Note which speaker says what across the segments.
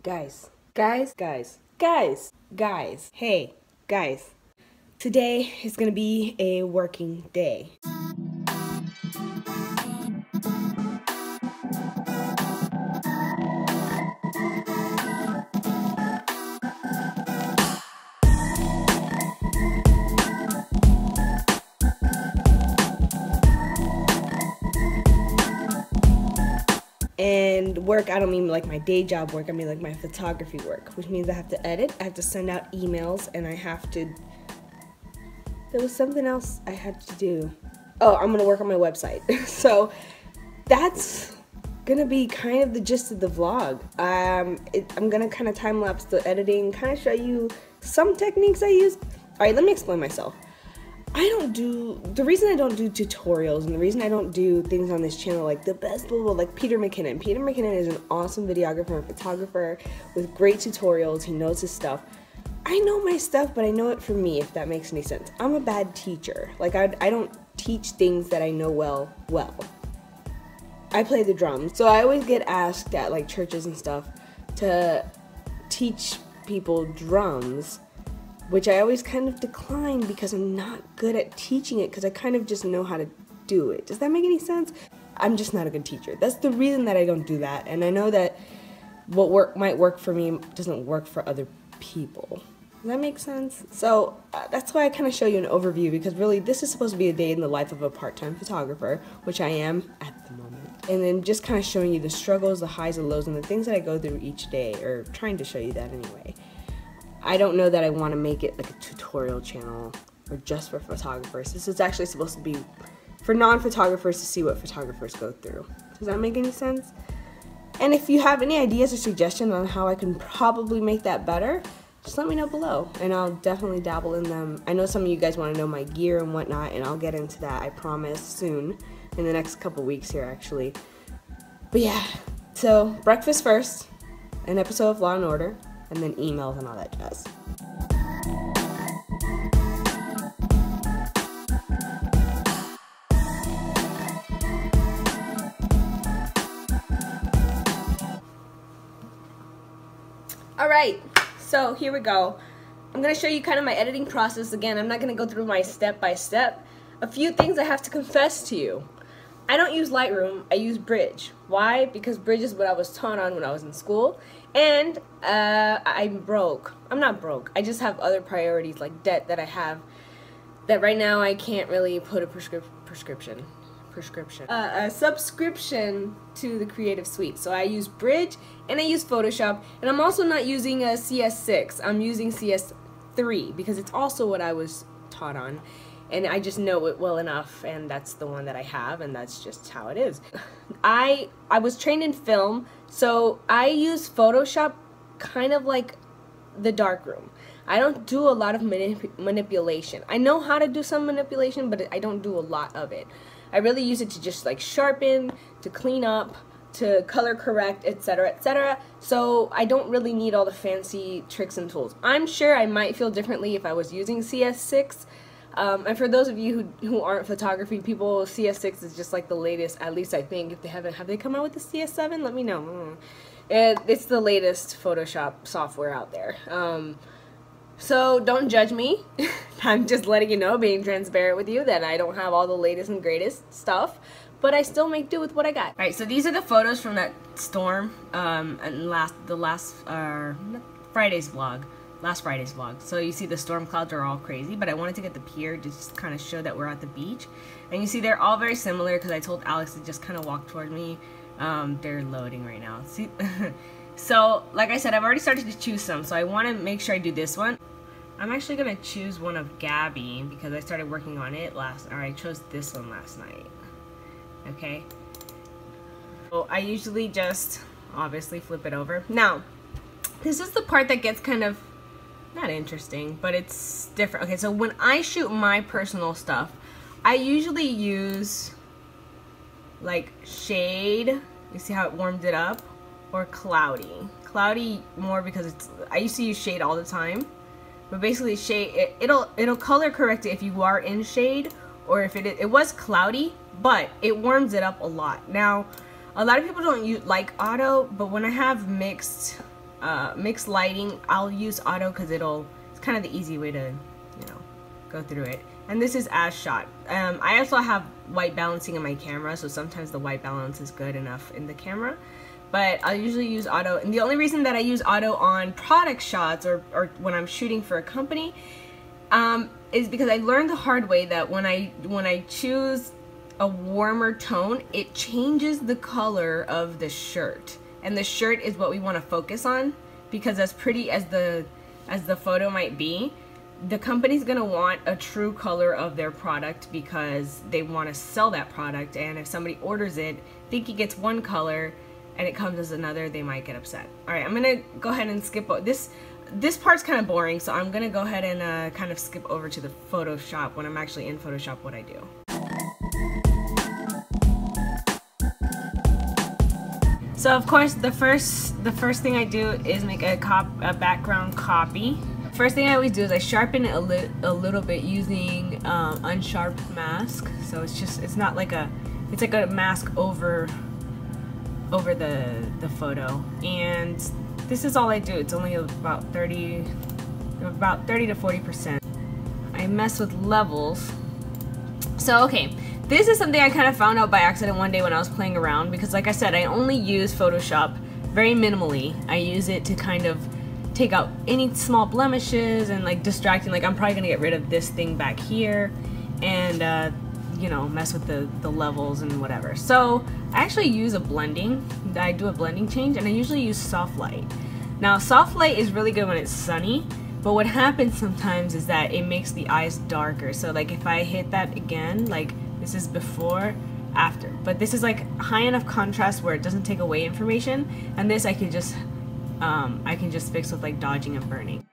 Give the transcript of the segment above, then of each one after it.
Speaker 1: Guys, hey, guys. Today is gonna be a working day. And work, I don't mean like my day job work, I mean like my photography work, which means I have to edit, I have to send out emails, and I have to, there was something else I had to do. Oh, I'm gonna work on my website. So that's gonna be kind of the gist of the vlog. I'm gonna kind of time lapse the editing, kind of show you some techniques I use. All right, let me explain myself. The reason I don't do tutorials and the reason I don't do things on this channel like the best little, like Peter McKinnon. Peter McKinnon is an awesome videographer and photographer with great tutorials. He knows his stuff. I know my stuff, but I know it for me, if that makes any sense. I'm a bad teacher. Like, I don't teach things that I know well. I play the drums. So I always get asked at like churches and stuff to teach people drums, which I always kind of decline because I'm not good at teaching it because I kind of just know how to do it. Does that make any sense? I'm just not a good teacher. That's the reason that I don't do that. And I know that what might work for me doesn't work for other people. Does that make sense? So that's why I kind of show you an overview, because really this is supposed to be a day in the life of a part-time photographer, which I am at the moment. And then just kind of showing you the struggles, the highs and lows, and the things that I go through each day, or trying to show you that anyway. I don't know that I want to make it like a tutorial channel or just for photographers. This is actually supposed to be for non-photographers to see what photographers go through. Does that make any sense? And if you have any ideas or suggestions on how I can probably make that better, just let me know below and I'll definitely dabble in them. I know some of you guys want to know my gear and whatnot, and I'll get into that, I promise, soon, in the next couple weeks here actually. But yeah, so breakfast first, an episode of Law and Order, and then emails and all that jazz. Alright, so here we go. I'm going to show you kind of my editing process. Again, I'm not going to go through my step by step. A few things I have to confess to you. I don't use Lightroom, I use Bridge. Why? Because Bridge is what I was taught on when I was in school. And I'm broke. I'm not broke. I just have other priorities like debt that I have that right now I can't really put a subscription to the Creative Suite. So I use Bridge and I use Photoshop, and I'm also not using a CS6. I'm using CS3 because it's also what I was taught on. And I just know it well enough, and that's the one that I have, and that's just how it is. I was trained in film, so I use Photoshop kind of like the darkroom. I don't do a lot of manipulation. I know how to do some manipulation, but I don't do a lot of it. I really use it to just like sharpen, to clean up, to color correct, etc., etc. So I don't really need all the fancy tricks and tools. I'm sure I might feel differently if I was using CS6. And for those of you who aren't photography people, CS6 is just like the latest, at least I think. If they have they come out with the CS7? Let me know. It's the latest Photoshop software out there. So don't judge me. I'm just letting you know, being transparent with you, that I don't have all the latest and greatest stuff, but I still make do with what I got. Alright, so these are the photos from that storm, and the last Friday's vlog. Last Friday's vlog. So you see the storm clouds are all crazy, but I wanted to get the pier to just kind of show that we're at the beach. And you see they're all very similar because I told Alex to just kind of walk toward me. They're loading right now. See? So like I said, I've already started to choose some, so I want to make sure I do this one. I'm actually going to choose one of Gabby because I started working on it I chose this one last night. Okay. So I usually just obviously flip it over. Now, this is the part that gets kind of not interesting, but it's different. Okay, so when I shoot my personal stuff, I usually use like shade. You see how it warmed it up? Or cloudy. Cloudy more because I used to use shade all the time. But basically shade, it'll color correct it if you are in shade, or if it was cloudy, but it warms it up a lot. Now, a lot of people don't like auto, but when I have mixed mixed lighting, I'll use auto because it's kind of the easy way to, you know, go through it. And this is as shot. I also have white balancing in my camera, so sometimes the white balance is good enough in the camera. But I'll usually use auto, and the only reason that I use auto on product shots or when I'm shooting for a company is because I learned the hard way that when I choose a warmer tone, it changes the color of the shirt, and the shirt is what we want to focus on, because as pretty as the photo might be, the company's gonna want a true color of their product because they want to sell that product, and if somebody orders it, think he gets one color and it comes as another, they might get upset. Alright, I'm gonna go ahead and skip this part's kind of boring, so I'm gonna go ahead and kind of skip over to the Photoshop when I'm actually in Photoshop what I do. So of course the first thing I do is make a background copy. First thing I always do is I sharpen it a little bit using unsharp mask. So it's not like it's like a mask over the photo, and this is all I do. It's only about 30 to 40%. I mess with levels. So okay, this is something I kind of found out by accident one day when I was playing around, because like I said, I only use Photoshop very minimally. I use it to kind of take out any small blemishes and like distracting, like I'm probably gonna get rid of this thing back here and you know, mess with the levels and whatever. So I actually use a blending. I do a blending change, and I usually use soft light. Now soft light is really good when it's sunny, but what happens sometimes is that it makes the eyes darker. So like if I hit that again, like this is before, after, but this is like high enough contrast where it doesn't take away information, and this I can just fix with like dodging and burning.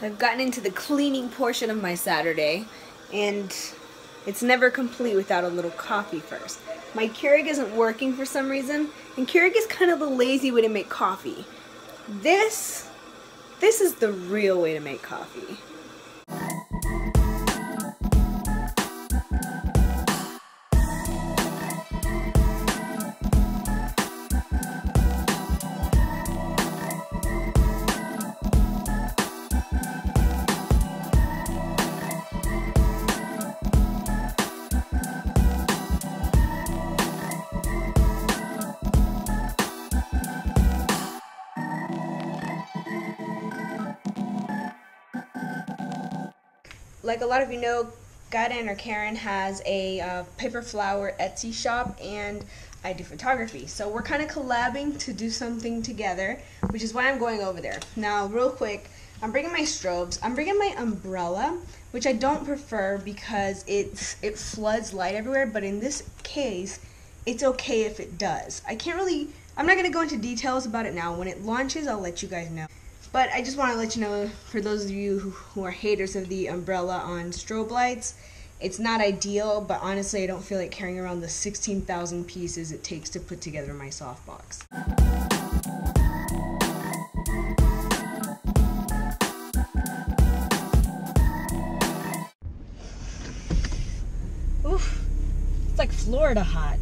Speaker 1: I've gotten into the cleaning portion of my Saturday, and it's never complete without a little coffee first. My Keurig isn't working for some reason, and Keurig is kind of the lazy way to make coffee. This is the real way to make coffee. Like a lot of you know, Garen or Karen has a paper flower Etsy shop, and I do photography. So we're kind of collabing to do something together, which is why I'm going over there. Now, real quick, I'm bringing my strobes. I'm bringing my umbrella, which I don't prefer because it floods light everywhere, but in this case, it's okay if it does. I'm not going to go into details about it now. When it launches, I'll let you guys know. But I just want to let you know, for those of you who are haters of the umbrella on strobe lights, it's not ideal, but honestly I don't feel like carrying around the 16,000 pieces it takes to put together my softbox. Oof, it's like Florida hot.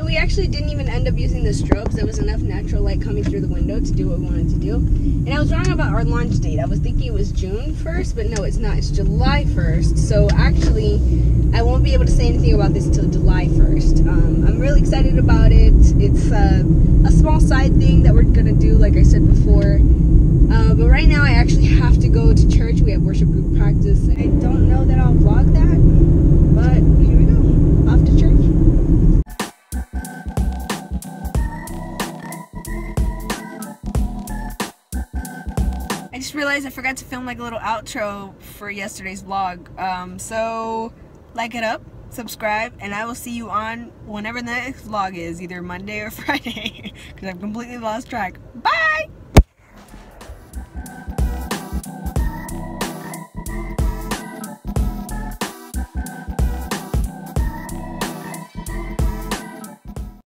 Speaker 1: We actually didn't even end up using the strobes. There was enough natural light coming through the window to do what we wanted to do. And I was wrong about our launch date. I was thinking it was June 1st, but no, it's not. It's July 1st. So actually, I won't be able to say anything about this until July 1st. I'm really excited about it. It's a small side thing that we're going to do, like I said before. But right now, I actually have to go to church. We have worship group practice. I don't know that I'll vlog that, but here we go. Off to church. I just realized I forgot to film like a little outro for yesterday's vlog. So like it up, subscribe, and I will see you on whenever the next vlog is, either Monday or Friday, because I've completely lost track. Bye!